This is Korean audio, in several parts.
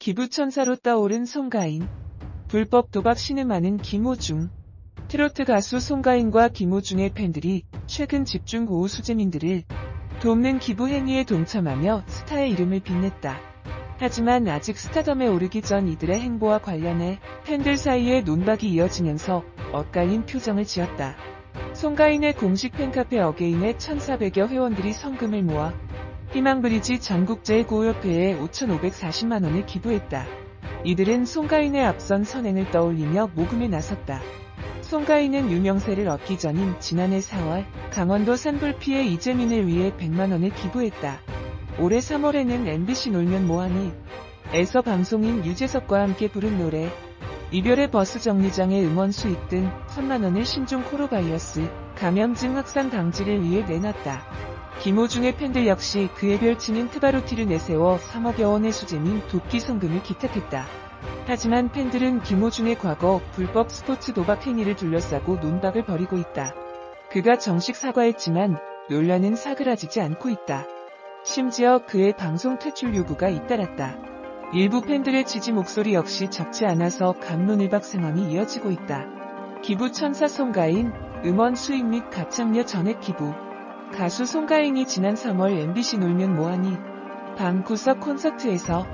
기부천사로 떠오른 송가인. 불법 도박 신음하는 김호중. 트로트 가수 송가인과 김호중의 팬들이 최근 집중호우 수재민들을 돕는 기부 행위에 동참하며 스타의 이름을 빛냈다. 하지만 아직 스타덤에 오르기 전 이들의 행보와 관련해 팬들 사이에 논박이 이어지면서 엇갈린 표정을 지었다. 송가인의 공식 팬카페 어게인의 1,400여 회원들이 성금을 모아 희망브리지 전국제일구호협회에 5,540만원을 기부했다. 이들은 송가인의 앞선 선행을 떠올리며 모금에 나섰다. 송가인은 유명세를 얻기 전인 지난해 4월 강원도 산불 피해 이재민을 위해 100만원을 기부했다. 올해 3월에는 MBC 놀면 뭐하니 에서 방송인 유재석과 함께 부른 노래 이별의 버스 정류장의 음원 수익 등 1,000만원을 신종 코로바이러스 감염증 확산 방지를 위해 내놨다. 김호중의 팬들 역시 그에 별치는 트바로티를 내세워 3억여 원의 수재민 돕기 성금을 기탁했다. 하지만 팬들은 김호중의 과거 불법 스포츠 도박 행위를 둘러싸고 논박을 벌이고 있다. 그가 정식 사과했지만 논란은 사그라지지 않고 있다. 심지어 그의 방송 퇴출 요구가 잇따랐다. 일부 팬들의 지지 목소리 역시 적지 않아서 갑론을박 상황이 이어지고 있다. 기부천사 송가인, 음원 수익 및 가창료 전액 기부. 가수 송가인이 지난 3월 MBC 놀면 뭐하니 방구석 콘서트에서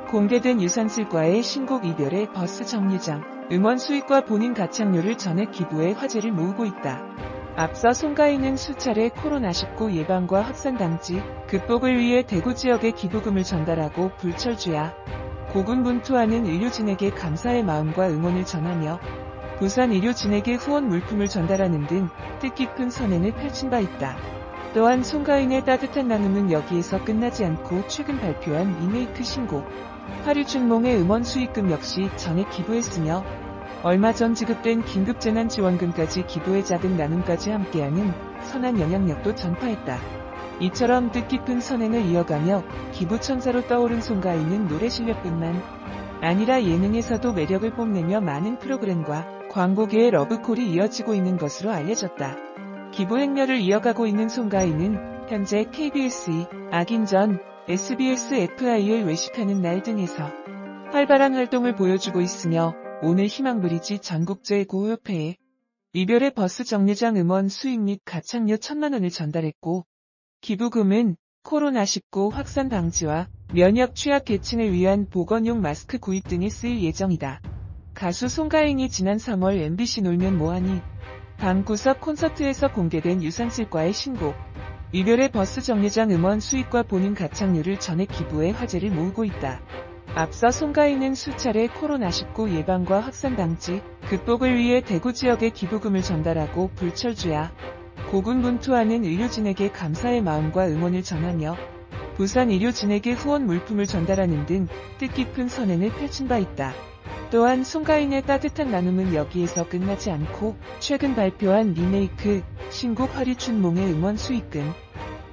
공개된 유산슬과의 신곡 이별의 버스 정류장, 음원 수익과 본인 가창료를 전액 기부해 화제를 모으고 있다. 앞서 송가인은 수차례 코로나19 예방과 확산 방지, 극복을 위해 대구 지역에 기부금을 전달하고 불철주야, 고군분투하는 의료진에게 감사의 마음과 응원을 전하며 부산 의료진에게 후원 물품을 전달하는 등 뜻깊은 선행을 펼친 바 있다. 또한 송가인의 따뜻한 나눔은 여기에서 끝나지 않고 최근 발표한 리메이크 신곡 화류춘몽의 음원 수익금 역시 전액 기부했으며 얼마 전 지급된 긴급재난지원금까지 기부의 작은 나눔까지 함께하는 선한 영향력도 전파했다. 이처럼 뜻깊은 선행을 이어가며 기부천사로 떠오른 송가인은 노래 실력뿐만 아니라 예능에서도 매력을 뽐내며 많은 프로그램과 광고계의 러브콜이 이어지고 있는 것으로 알려졌다. 기부 행렬을 이어가고 있는 송가인은 현재 KBS2, 악인전, SBS FI를 외식하는 날 등에서 활발한 활동을 보여주고 있으며 오늘 희망브리지 전국제일구호협회에 이별의 버스 정류장 음원 수익 및 가창료 1,000만원을 전달했고 기부금은 코로나19 확산 방지와 면역 취약 계층을 위한 보건용 마스크 구입 등에 쓰일 예정이다. 가수 송가인이 지난 3월 MBC 놀면 뭐하니 방구석 콘서트에서 공개된 유산슬과의 신곡 이별의 버스 정류장 음원 수익과 본인 가창료를 전액 기부해 화제를 모으고 있다. 앞서 송가인은 수차례 코로나19 예방과 확산 방지, 극복을 위해 대구 지역에 기부금을 전달하고 불철주야, 고군분투하는 의료진에게 감사의 마음과 응원을 전하며 부산 의료진에게 후원 물품을 전달하는 등 뜻깊은 선행을 펼친 바 있다. 또한 송가인의 따뜻한 나눔은 여기에서 끝나지 않고 최근 발표한 리메이크 신곡 화류춘몽의 음원 수익금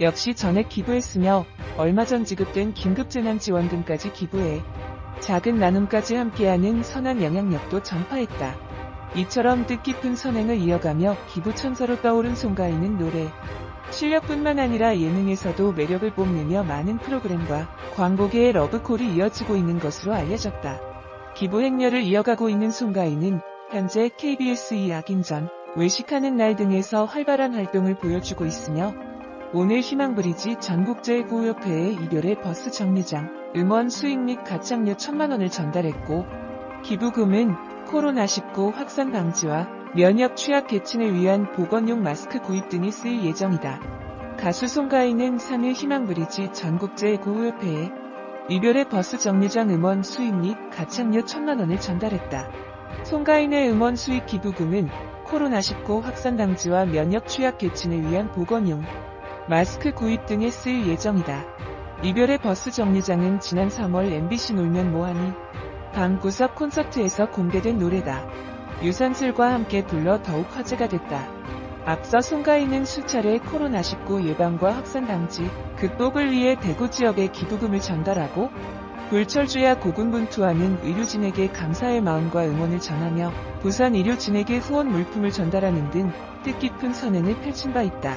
역시 전액 기부했으며 얼마 전 지급된 긴급재난지원금까지 기부해 작은 나눔까지 함께하는 선한 영향력도 전파했다. 이처럼 뜻깊은 선행을 이어가며 기부천사로 떠오른 송가인은 노래 실력뿐만 아니라 예능에서도 매력을 뽐내며 많은 프로그램과 광고계의 러브콜이 이어지고 있는 것으로 알려졌다. 기부 행렬을 이어가고 있는 송가인은 현재 KBS2 악인전, 외식하는 날 등에서 활발한 활동을 보여주고 있으며 오늘 희망브리지 전국제일구호협회에 이별의 버스 정류장, 음원 수익 및 가창료 1,000만원을 전달했고 기부금은 코로나19 확산 방지와 면역 취약 계층을 위한 보건용 마스크 구입 등에 쓰일 예정이다. 가수 송가인은 3일 희망브리지 전국제일구호협회에 이별의 버스 정류장 음원 수익 및 가창료 1,000만원을 전달했다. 송가인의 음원 수익 기부금은 코로나19 확산 방지와 면역 취약 계층을 위한 보건용 마스크 구입 등에 쓰일 예정이다. 이별의 버스 정류장은 지난 3월 MBC 놀면 뭐하니 방구석 콘서트에서 공개된 노래다. 유산슬과 함께 불러 더욱 화제가 됐다. 앞서 송가인은 수차례 코로나19 예방과 확산 방지, 극복을 위해 대구 지역에 기부금을 전달하고 불철주야 고군분투하는 의료진에게 감사의 마음과 응원을 전하며 부산 의료진에게 후원 물품을 전달하는 등 뜻깊은 선행을 펼친 바 있다.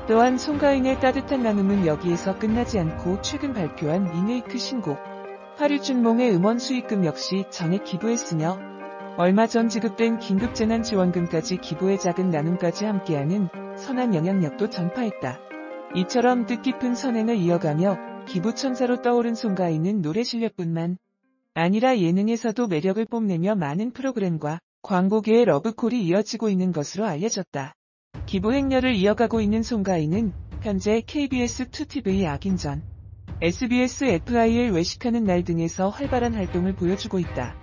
또한 송가인의 따뜻한 나눔은 여기에서 끝나지 않고 최근 발표한 리메이크 신곡 화류춘몽의 음원 수익금 역시 전액 기부했으며 얼마 전 지급된 긴급재난지원금까지 기부의 작은 나눔까지 함께하는 선한 영향력도 전파했다. 이처럼 뜻깊은 선행을 이어가며 기부천사로 떠오른 송가인은 노래 실력뿐만 아니라 예능에서도 매력을 뽐내며 많은 프로그램과 광고계의 러브콜이 이어지고 있는 것으로 알려졌다. 기부 행렬을 이어가고 있는 송가인은 현재 KBS 2TV 악인전, SBS FIL 외식하는 날 등에서 활발한 활동을 보여주고 있다.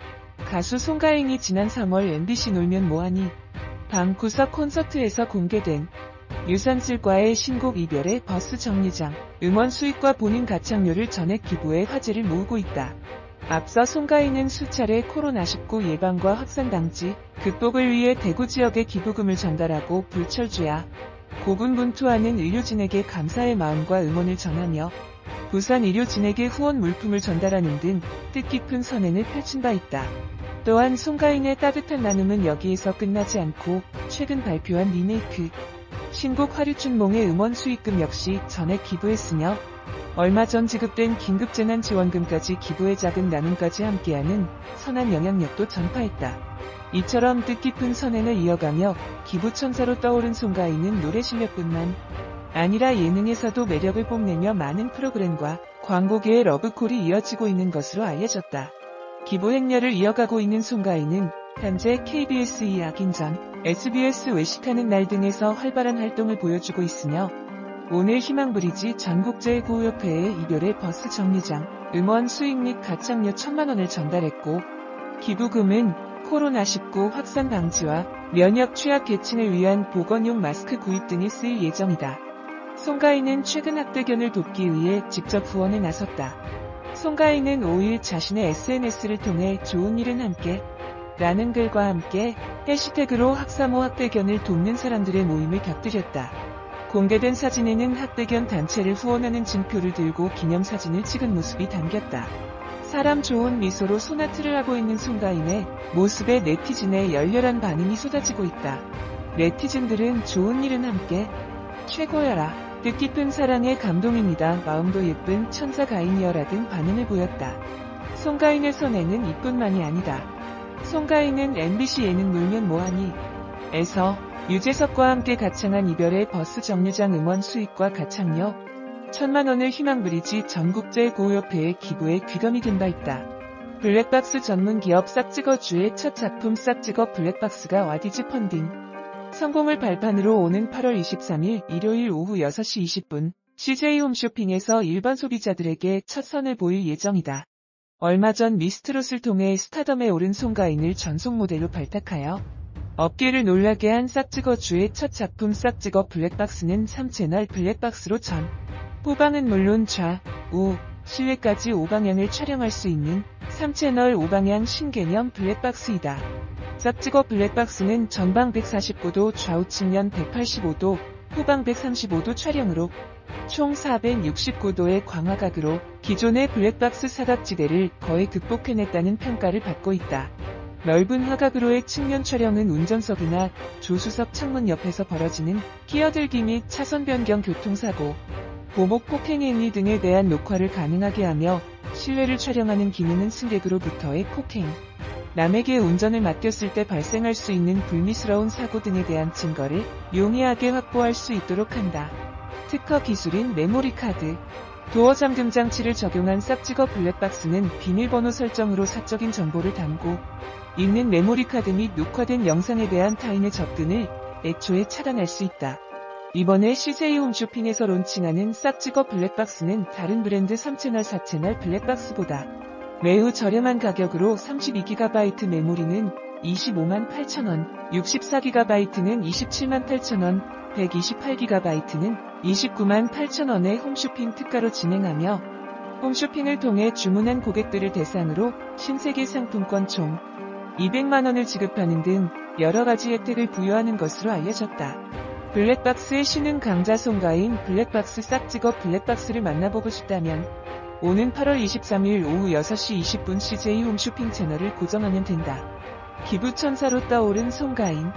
가수 송가인이 지난 3월 MBC 놀면 뭐하니 방구석 콘서트에서 공개된 유산슬과의 신곡 이별의 버스 정류장 음원 수익과 본인 가창료를 전액 기부해 화제를 모으고 있다. 앞서 송가인은 수차례 코로나19 예방과 확산 방지, 극복을 위해 대구 지역에 기부금을 전달하고 불철주야 고군분투하는 의료진에게 감사의 마음과 응원을 전하며 부산 의료진에게 후원 물품을 전달하는 등 뜻깊은 선행을 펼친 바 있다. 또한 송가인의 따뜻한 나눔은 여기에서 끝나지 않고 최근 발표한 리메이크 신곡 화류춘몽의 음원 수익금 역시 전액 기부했으며 얼마 전 지급된 긴급재난지원금까지 기부의 작은 나눔까지 함께하는 선한 영향력도 전파했다. 이처럼 뜻깊은 선행을 이어가며 기부천사로 떠오른 송가인은 노래 실력뿐만 아니라 예능에서도 매력을 뽐내며 많은 프로그램과 광고계의 러브콜이 이어지고 있는 것으로 알려졌다. 기부 행렬을 이어가고 있는 송가인은 현재 KBS 악인전, SBS 외식하는 날 등에서 활발한 활동을 보여주고 있으며 오늘 희망브리지 전국제구호협회에 이별의 버스 정류장, 음원 수익 및 가창료 1,000만원을 전달했고 기부금은 코로나19 확산 방지와 면역 취약 계층을 위한 보건용 마스크 구입 등에 쓰일 예정이다. 송가인은 최근 학대견을 돕기 위해 직접 후원에 나섰다. 송가인은 5일 자신의 SNS를 통해 좋은 일은 함께 라는 글과 함께 해시태그로 학사모 학대견을 돕는 사람들의 모임을 곁들였다. 공개된 사진에는 학대견 단체를 후원하는 증표를 들고 기념사진을 찍은 모습이 담겼다. 사람 좋은 미소로 소나트를 하고 있는 송가인의 모습에 네티즌의 열렬한 반응이 쏟아지고 있다. 네티즌들은 좋은 일은 함께 최고여라. 뜻깊은 사랑에 감동입니다. 마음도 예쁜 천사 가인이여라 등 반응을 보였다. 송가인의 선행은 이뿐만이 아니다. 송가인은 MBC 예능 놀면 뭐하니 에서 유재석과 함께 가창한 이별의 버스 정류장 음원 수익과 가창료 1,000만원을 희망브리지 전국제구호협회에 기부해 귀감이 된 바 있다. 블랙박스 전문 기업 싹찍어주의 첫 작품 싹찍어 블랙박스가 와디즈 펀딩 성공을 발판으로 오는 8월 23일 일요일 오후 6시 20분 CJ 홈쇼핑에서 일반 소비자들에게 첫 선을 보일 예정이다. 얼마 전 미스트롯을 통해 스타덤에 오른 송가인을 전속 모델로 발탁하여 업계를 놀라게 한 싹찍어주의 첫 작품 싹찍어 블랙박스는 3채널 블랙박스로 전 후방은 물론 좌, 우, 실내까지 5방향을 촬영할 수 있는 3채널 5방향 신개념 블랙박스이다. 싹찍어 블랙박스는 전방 149도, 좌우 측면 185도, 후방 135도 촬영으로 총 469도의 광화각으로 기존의 블랙박스 사각지대를 거의 극복해냈다는 평가를 받고 있다. 넓은 화각으로의 측면 촬영은 운전석이나 조수석 창문 옆에서 벌어지는 끼어들기 및 차선 변경 교통사고, 보복 폭행 행위 등에 대한 녹화를 가능하게 하며 실내를 촬영하는 기능은 승객으로부터의 폭행, 남에게 운전을 맡겼을 때 발생할 수 있는 불미스러운 사고 등에 대한 증거를 용이하게 확보할 수 있도록 한다. 특허 기술인 메모리 카드, 도어 잠금 장치를 적용한 싹찍어 블랙박스는 비밀번호 설정으로 사적인 정보를 담고 있는 메모리 카드 및 녹화된 영상에 대한 타인의 접근을 애초에 차단할 수 있다. 이번에 CJ 홈쇼핑에서 론칭하는 싹찍어 블랙박스는 다른 브랜드 3채널 4채널 블랙박스보다 매우 저렴한 가격으로 32GB 메모리는 25만 8천원, 64GB는 27만 8천원, 128GB는 29만 8천원의 홈쇼핑 특가로 진행하며 홈쇼핑을 통해 주문한 고객들을 대상으로 신세계 상품권 총 200만원을 지급하는 등 여러가지 혜택을 부여하는 것으로 알려졌다. 블랙박스의 신흥 강자 송가인 블랙박스 싹찍어 블랙박스를 만나보고 싶다면 오는 8월 23일 오후 6시 20분 CJ 홈쇼핑 채널을 고정하면 된다. 기부천사로 떠오른 송가인.